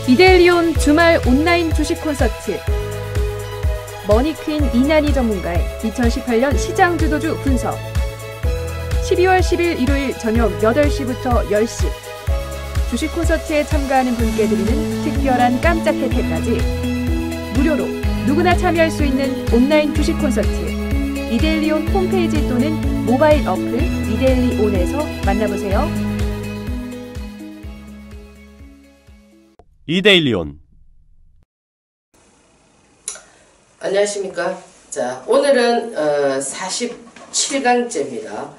이데일리온 주말 온라인 주식 콘서트. 머니퀸 이난희 전문가의 2018년 시장 주도주 분석. 12월 10일 일요일 저녁 8시부터 10시. 주식 콘서트에 참가하는 분께 드리는 특별한 깜짝 혜택까지 무료로 누구나 참여할 수 있는 온라인 주식 콘서트. 이데일리온 홈페이지 또는 모바일 어플 이데일리온에서 만나보세요. 이데일리온. 안녕하십니까. 자, 오늘은 47강째입니다.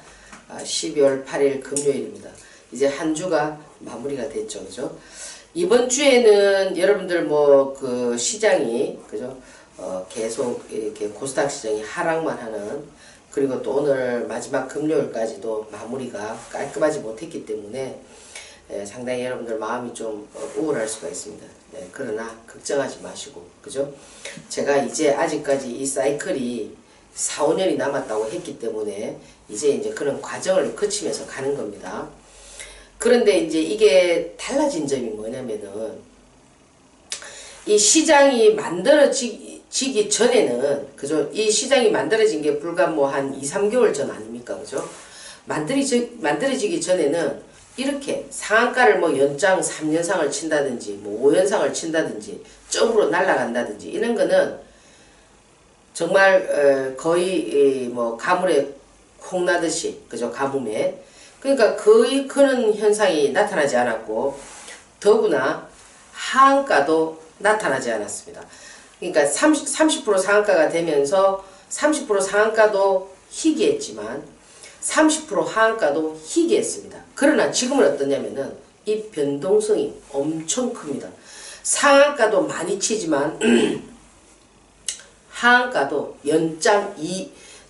12월 8일 금요일입니다. 이제 한 주가 마무리가 됐죠. 그죠? 이번 주에는 여러분들 그 시장이, 그죠? 계속 이렇게 코스닥 시장이 하락만 하는, 그리고 또 오늘 마지막 금요일까지도 마무리가 깔끔하지 못했기 때문에 상당히 여러분들 마음이 좀 우울할 수가 있습니다. 네, 그러나 걱정하지 마시고, 그죠? 제가 이제 아직까지 이 사이클이 4, 5년이 남았다고 했기 때문에 이제 그런 과정을 거치면서 가는 겁니다. 그런데 이제 이게 달라진 점이 뭐냐면은, 이 시장이 만들어지기 전에는, 그죠? 이 시장이 만들어진 게 불과 한 2, 3개월 전 아닙니까? 그죠? 만들어지기 전에는 이렇게 상한가를 연장 3연상을 친다든지 5연상을 친다든지 점으로 날아간다든지 이런 거는 정말 거의 가물에 콩 나듯이, 그죠? 가뭄에. 그러니까 거의 그런 현상이 나타나지 않았고, 더구나 하한가도 나타나지 않았습니다. 그러니까 30% 상한가가 되면서 30% 상한가도 희귀했지만 30% 하한가도 희귀했습니다. 그러나 지금은 어떠냐면은 이 변동성이 엄청 큽니다. 상한가도 많이 치지만 하한가도 연장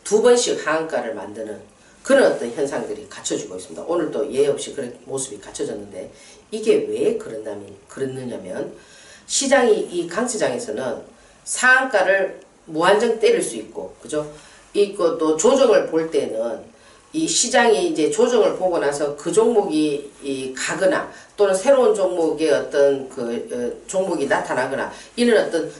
2번씩 하한가를 만드는 그런 어떤 현상들이 갖춰지고 있습니다. 오늘도 예의 없이 그런 모습이 갖춰졌는데, 이게 왜 그러느냐면 시장이, 이 강세장에서는 상한가를 무한정 때릴 수 있고, 그죠? 또 조정을 볼 때는 이 시장이 이제 조정을 보고 나서 그 종목이 가거나 또는 새로운 종목의 어떤 종목이 나타나거나 이런 어떤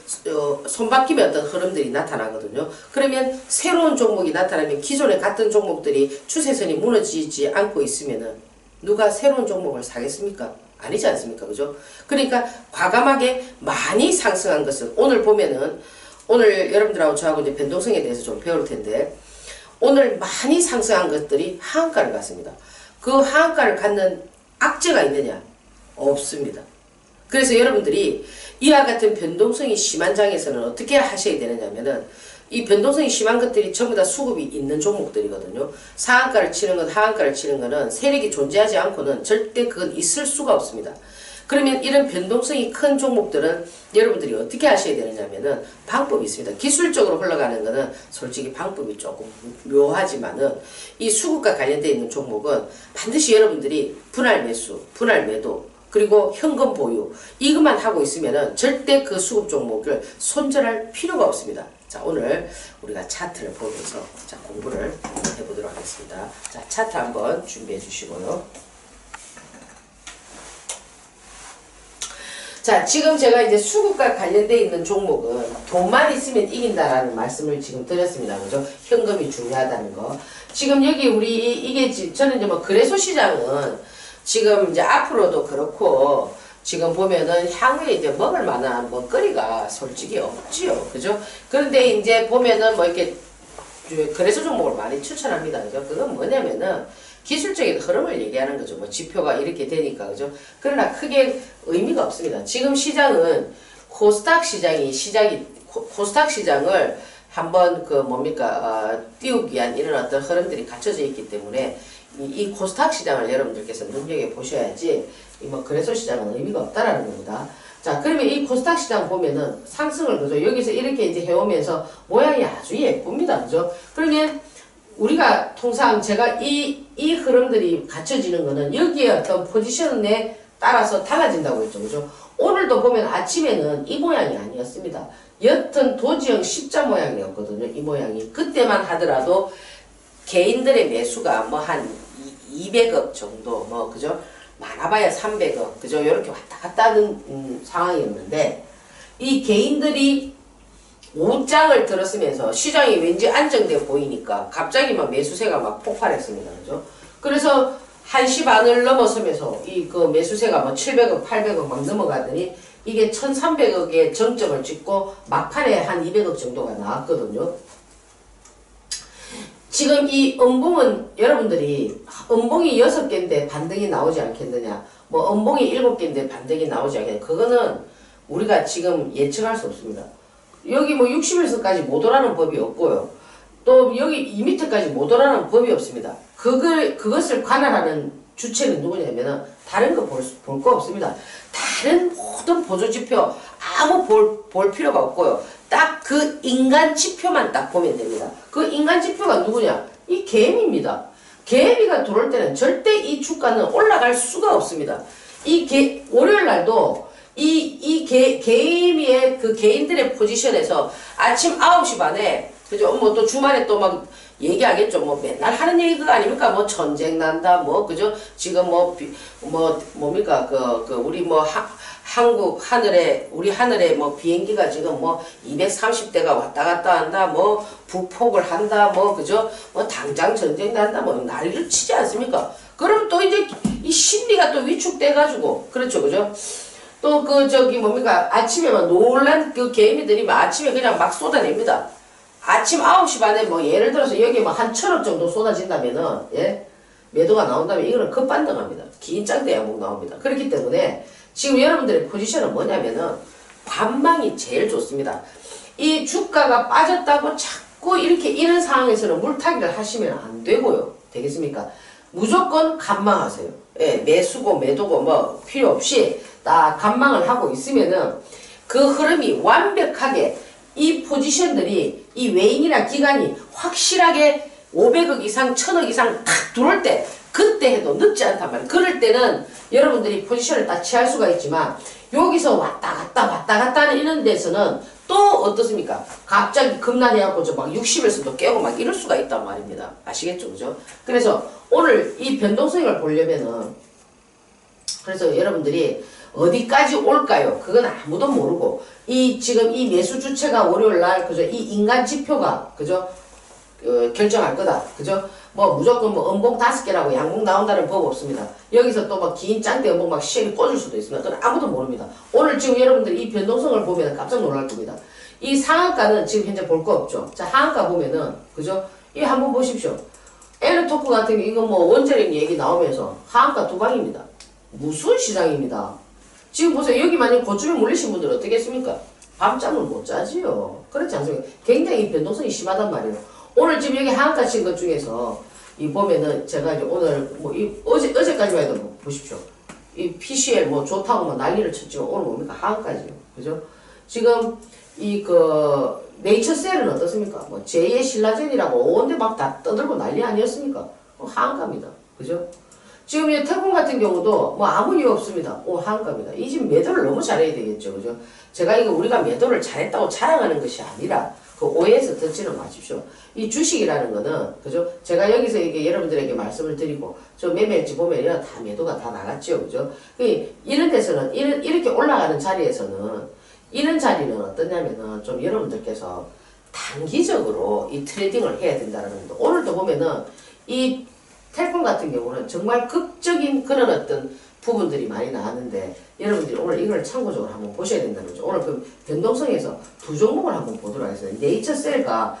손바뀜의 어떤 흐름들이 나타나거든요. 그러면 새로운 종목이 나타나면 기존에 같은 종목들이 추세선이 무너지지 않고 있으면은 누가 새로운 종목을 사겠습니까? 아니지 않습니까? 그죠? 그러니까 과감하게 많이 상승한 것은 오늘 보면은, 오늘 여러분들하고 저하고 이제 변동성에 대해서 좀 배울 텐데, 오늘 많이 상승한 것들이 하한가를 갔습니다. 그 하한가를 갖는 악재가 있느냐? 없습니다. 그래서 여러분들이 이와 같은 변동성이 심한 장에서는 어떻게 하셔야 되느냐면은, 이 변동성이 심한 것들이 전부 다 수급이 있는 종목들이거든요. 상한가를 치는 것, 하한가를 치는 것은 세력이 존재하지 않고는 절대 그건 있을 수가 없습니다. 그러면 이런 변동성이 큰 종목들은 여러분들이 어떻게 하셔야 되느냐면은 방법이 있습니다. 기술적으로 흘러가는 거는 솔직히 방법이 조금 묘하지만은, 이 수급과 관련되어 있는 종목은 반드시 여러분들이 분할 매수, 분할 매도, 그리고 현금 보유, 이것만 하고 있으면은 절대 그 수급 종목을 손절할 필요가 없습니다. 자, 오늘 우리가 차트를 보면서 공부를 해보도록 하겠습니다. 자, 차트 한번 준비해 주시고요. 자, 지금 제가 이제 수급과 관련되어 있는 종목은 돈만 있으면 이긴다라는 말씀을 지금 드렸습니다. 그죠? 현금이 중요하다는 거. 지금 여기 저는 이제 거래소 시장은 지금 이제 앞으로도 그렇고, 지금 보면은 향후에 이제 먹을 만한 먹거리가 솔직히 없지요. 그죠? 그런데 이제 보면은 이렇게 거래소 종목을 많이 추천합니다. 그죠? 그건 뭐냐면은 기술적인 흐름을 얘기하는 거죠. 지표가 이렇게 되니까, 그죠? 그러나 크게 의미가 없습니다. 지금 시장은 코스닥 시장을 한번 띄우기 위한 이런 어떤 흐름들이 갖춰져 있기 때문에 이 코스닥 시장을 여러분들께서 눈여겨 보셔야지, 거래소 시장은 의미가 없다라는 겁니다. 자, 그러면 이 코스닥 시장 보면은 상승을, 그죠? 여기서 이렇게 이제 해오면서 모양이 아주 예쁩니다. 그죠? 그러면 우리가 통상 제가 이 흐름들이 갖춰지는 거는 여기에 어떤 포지션에 따라서 달라진다고 했죠. 그죠? 오늘도 보면 아침에는 이 모양이 아니었습니다. 옅은 도지형 십자 모양이었거든요. 이 모양이. 그때만 하더라도 개인들의 매수가 한 200억 정도, 그죠? 많아봐야 300억, 그죠? 이렇게 왔다 갔다 하는 상황이었는데, 이 개인들이 옷장을 들었으면서 시장이 왠지 안정돼 보이니까 갑자기 막 매수세가 막 폭발했습니다. 그죠? 그래서 1시 반을 넘어서면서 이 그 매수세가 뭐 700억, 800억 막 넘어가더니 이게 1300억의 정점을 찍고 막판에 한 200억 정도가 나왔거든요. 지금 이 음봉은 여러분들이 음봉이 6개인데 반등이 나오지 않겠느냐, 뭐 음봉이 7개인데 반등이 나오지 않겠느냐, 그거는 우리가 지금 예측할 수 없습니다. 여기 뭐 60일선까지 못 오라는 법이 없고요. 또 여기 2m까지 못 오라는 법이 없습니다. 그것을 관할하는 주체는 누구냐면은 다른 거 볼 거 없습니다. 다른 모든 보조지표 아무 볼 필요가 없고요. 딱 그 인간 지표만 딱 보면 됩니다. 그 인간 지표가 누구냐? 이 개미입니다. 개미가 들어올 때는 절대 이 주가는 올라갈 수가 없습니다. 월요일 날도 개미의 그 개인들의 포지션에서 아침 9시 반에, 그죠? 뭐 또 주말에 또 막 얘기하겠죠. 뭐 맨날 하는 얘기가 아닙니까? 뭐 전쟁 난다, 뭐, 그죠? 지금 뭡니까? 우리 뭐 한국 하늘에, 우리 하늘에 뭐 비행기가 지금 뭐 230대가 왔다 갔다 한다, 뭐 북폭을 한다, 뭐, 그죠? 뭐 당장 전쟁 난다, 뭐 난리를 치지 않습니까? 그럼 또 이제 이 심리가 또 위축돼가지고, 그렇죠, 그죠? 또 아침에 막 놀란 그 개미들이 막 아침에 그냥 막 쏟아냅니다. 아침 9시 반에 뭐 예를 들어서 여기 뭐 한 1000억 정도 쏟아진다면은, 예? 매도가 나온다면 이거는 급반등합니다. 긴 짱대 양봉 나옵니다. 그렇기 때문에 지금 여러분들의 포지션은 뭐냐면은 관망이 제일 좋습니다. 이 주가가 빠졌다고 자꾸 이렇게 이런 상황에서는 물타기를 하시면 안 되고요. 되겠습니까? 무조건 관망하세요. 예, 매수고 매도고 뭐 필요 없이 딱 관망을 하고 있으면은 그 흐름이 완벽하게 이 포지션들이 이 외인이나 기관이 확실하게 500억 이상 1000억 이상 탁 들어올 때 그때 해도 늦지 않단 말이에요. 그럴 때는 여러분들이 포지션을 딱 취할 수가 있지만 여기서 왔다 갔다 하는 이런 데서는 또 어떻습니까? 갑자기 급락해갖고 저 막 60에서도 깨고 막 이럴 수가 있단 말입니다. 아시겠죠? 그죠? 그래서 오늘 이 변동성을 보려면은 그래서 여러분들이 어디까지 올까요? 그건 아무도 모르고 지금 이 매수 주체가 월요일날 그죠? 이 인간 지표가 그죠? 결정할 거다. 그죠? 뭐 무조건 뭐 음봉 5개라고 양봉 나온다는 법 없습니다. 여기서 또 막 긴 짱대 음봉 막 시행이 꽂을 수도 있습니다. 그건 아무도 모릅니다. 오늘 지금 여러분들이 이 변동성을 보면 깜짝 놀랄 겁니다. 이 상한가는 지금 현재 볼 거 없죠. 자, 하한가 보면은 그죠? 이 한번 보십시오. 에너토크 같은 게 이거 뭐 원자력 얘기 나오면서 하한가 두 방입니다. 무슨 시장입니다. 지금 보세요. 여기 만약 고점에 몰리신 분들 어떻게 했습니까? 밤잠을 못 자지요. 그렇지 않습니까? 굉장히 변동성이 심하단 말이에요. 오늘 지금 여기 하한가 친 것 중에서 이 보면은 제가 이제 오늘 뭐 어제까지만 해도 뭐 보십시오. 이 PCL 뭐 좋다고 뭐 난리를 쳤지만 오늘 뭡니까? 하한가지요. 그죠? 지금 네이처셀은 어떻습니까? 뭐 제2의 신라젠이라고 온데 막 다 떠들고 난리 아니었습니까? 하한가입니다. 그죠? 지금 이 태풍 같은 경우도 뭐 아무 이유 없습니다. 하한가입니다. 이 지금 매도를 너무 잘해야 되겠죠. 그죠? 제가 이거 우리가 매도를 잘했다고 자랑하는 것이 아니라 그 오해에서 듣지는 마십시오. 이 주식이라는 거는, 그죠? 제가 여기서 이게 여러분들에게 말씀을 드리고, 저 매매일지 보면 다 매도가 다 나갔죠. 그죠? 이런 데서는, 이렇게 올라가는 자리에서는, 이런 자리는 어떠냐면은 좀 여러분들께서 단기적으로 이 트레이딩을 해야 된다는 겁니다. 오늘도 보면은 이 텔콤 같은 경우는 정말 극적인 그런 어떤 부분들이 많이 나왔는데 여러분들이 오늘 이걸 참고적으로 한번 보셔야 된다는 거죠. 오늘 그 변동성에서 두 종목을 한번 보도록 하겠습니다. 네이처셀과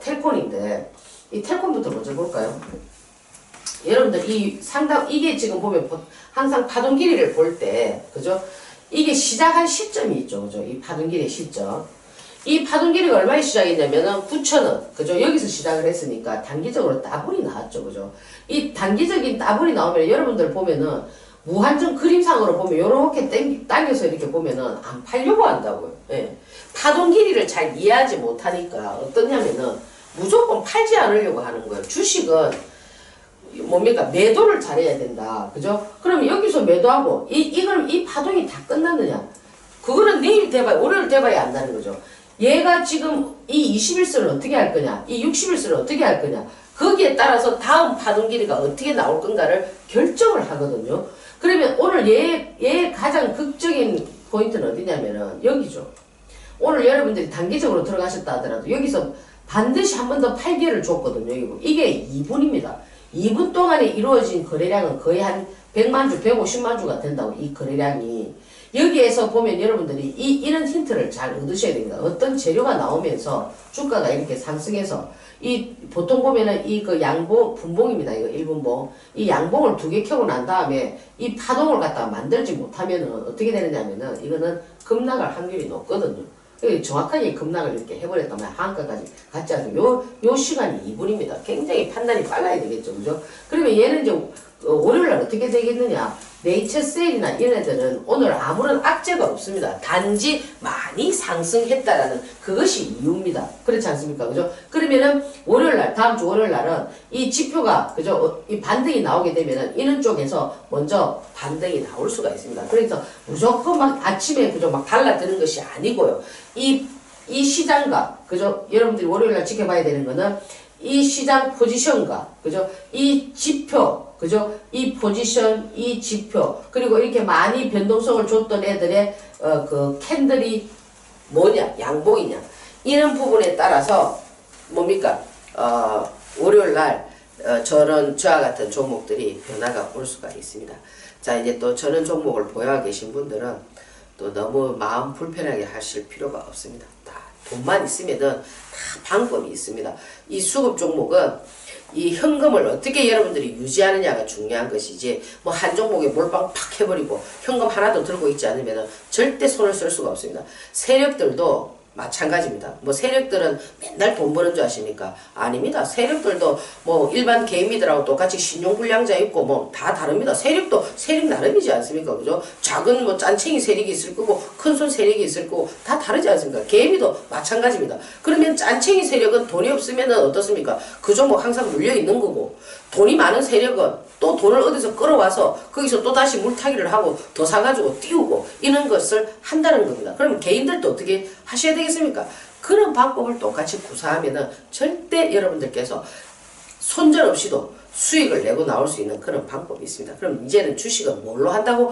텔콤인데 이 텔콤부터 먼저 볼까요? 여러분들 이게 지금 보면 항상 파동 길이를 볼 때 그죠? 이게 시작한 시점이 있죠. 그죠? 이 파동 길이의 시점. 이 파동 길이가 얼마에 시작했냐면은 9,000원. 그죠? 여기서 시작을 했으니까 단기적으로 따블이 나왔죠. 그죠? 이 단기적인 따블이 나오면 여러분들 보면은 무한정 그림상으로 보면 요렇게 당겨서 이렇게 보면은 안 팔려고 한다고요. 예. 파동 길이를 잘 이해하지 못하니까 어떠냐면은 무조건 팔지 않으려고 하는 거예요. 주식은 뭡니까? 매도를 잘해야 된다. 그죠? 그럼 여기서 매도하고 이 파동이 다 끝났느냐? 그거는 내일 돼봐야, 월요일 돼봐야 안다는 거죠. 얘가 지금 이 21선을 어떻게 할 거냐, 이 61선을 어떻게 할 거냐, 거기에 따라서 다음 파동 길이가 어떻게 나올 건가를 결정을 하거든요. 그러면 오늘 얘 가장 극적인 포인트는 어디냐면은 여기죠. 오늘 여러분들이 단기적으로 들어가셨다 하더라도 여기서 반드시 한 번 더 8개를 줬거든요. 이게 2분입니다. 2분 동안에 이루어진 거래량은 거의 한 100만 주, 150만 주가 된다고, 이 거래량이. 여기에서 보면 여러분들이 이런 힌트를 잘 얻으셔야 됩니다. 어떤 재료가 나오면서 주가가 이렇게 상승해서 보통 보면은 그 양봉, 분봉입니다. 이거 1분봉. 이 양봉을 2개 켜고 난 다음에 이 파동을 갖다가 만들지 못하면은 어떻게 되느냐면은 이거는 급락할 확률이 높거든요. 정확하게 급락을 이렇게 해버렸다면 한가까지 같지 않습니까? 요 시간이 2분입니다. 굉장히 판단이 빨라야 되겠죠. 그죠? 그러면 얘는 이제 월요일날 어떻게 되겠느냐? 네이처셀이나 이런 애들은 오늘 아무런 악재가 없습니다. 단지 많이 상승했다라는 그것이 이유입니다. 그렇지 않습니까? 그죠? 그러면은 월요일날, 다음 주 월요일날은 이 지표가, 그죠? 이 반등이 나오게 되면은 이런 쪽에서 먼저 반등이 나올 수가 있습니다. 그래서 무조건 막 아침에, 그죠? 막 달라드는 것이 아니고요. 이 시장과, 그죠? 여러분들이 월요일날 지켜봐야 되는 거는 이 시장 포지션과, 그죠? 이 지표, 그죠? 이 포지션, 이 지표, 그리고 이렇게 많이 변동성을 줬던 애들의, 그 캔들이 뭐냐, 양봉이냐. 이런 부분에 따라서, 뭡니까? 월요일날, 저와 같은 종목들이 변화가 올 수가 있습니다. 자, 이제 또 저런 종목을 보유하고 계신 분들은 또 너무 마음 불편하게 하실 필요가 없습니다. 다 돈만 있으면은 다 방법이 있습니다. 이 수급 종목은 이 현금을 어떻게 여러분들이 유지하느냐가 중요한 것이지, 뭐 한 종목에 몰빵 팍 해버리고 현금 하나도 들고 있지 않으면 절대 손을 쓸 수가 없습니다. 세력들도 마찬가지입니다. 뭐 세력들은 맨날 돈 버는 줄 아십니까? 아닙니다. 세력들도 뭐 일반 개인들하고 똑같이 신용불량자 있고 뭐 다 다릅니다. 세력도 세력 나름이지 않습니까? 그죠? 작은 뭐 짠챙이 세력이 있을 거고 큰 손 세력이 있을 거고 다 다르지 않습니까? 개미도 마찬가지입니다. 그러면 짠챙이 세력은 돈이 없으면 어떻습니까? 그 종목 항상 물려 있는 거고, 돈이 많은 세력은 또 돈을 어디서 끌어와서 거기서 또 다시 물타기를 하고 더 사가지고 띄우고 이런 것을 한다는 겁니다. 그러면 개인들도 어떻게 하셔야 되겠습니까? 그런 방법을 똑같이 구사하면은 절대 여러분들께서 손절 없이도 수익을 내고 나올 수 있는 그런 방법이 있습니다. 그럼 이제는 주식은 뭘로 한다고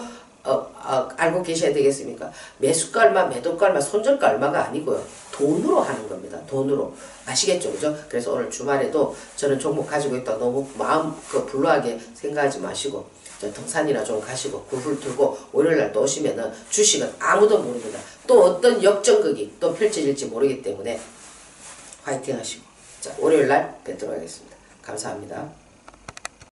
알고 계셔야 되겠습니까? 매수가 얼마, 매도가 얼마, 손절가 얼마가 아니고요. 돈으로 하는 겁니다. 돈으로. 아시겠죠? 그죠? 그래서 오늘 주말에도 저는 종목 가지고 있다 너무 마음 불로하게 생각하지 마시고, 등산이나 좀 가시고 굴훌 들고 월요일날 또 오시면은 주식은 아무도 모릅니다. 또 어떤 역전극이 또 펼쳐질지 모르기 때문에 화이팅 하시고, 자, 월요일날 뵙도록 하겠습니다. 감사합니다.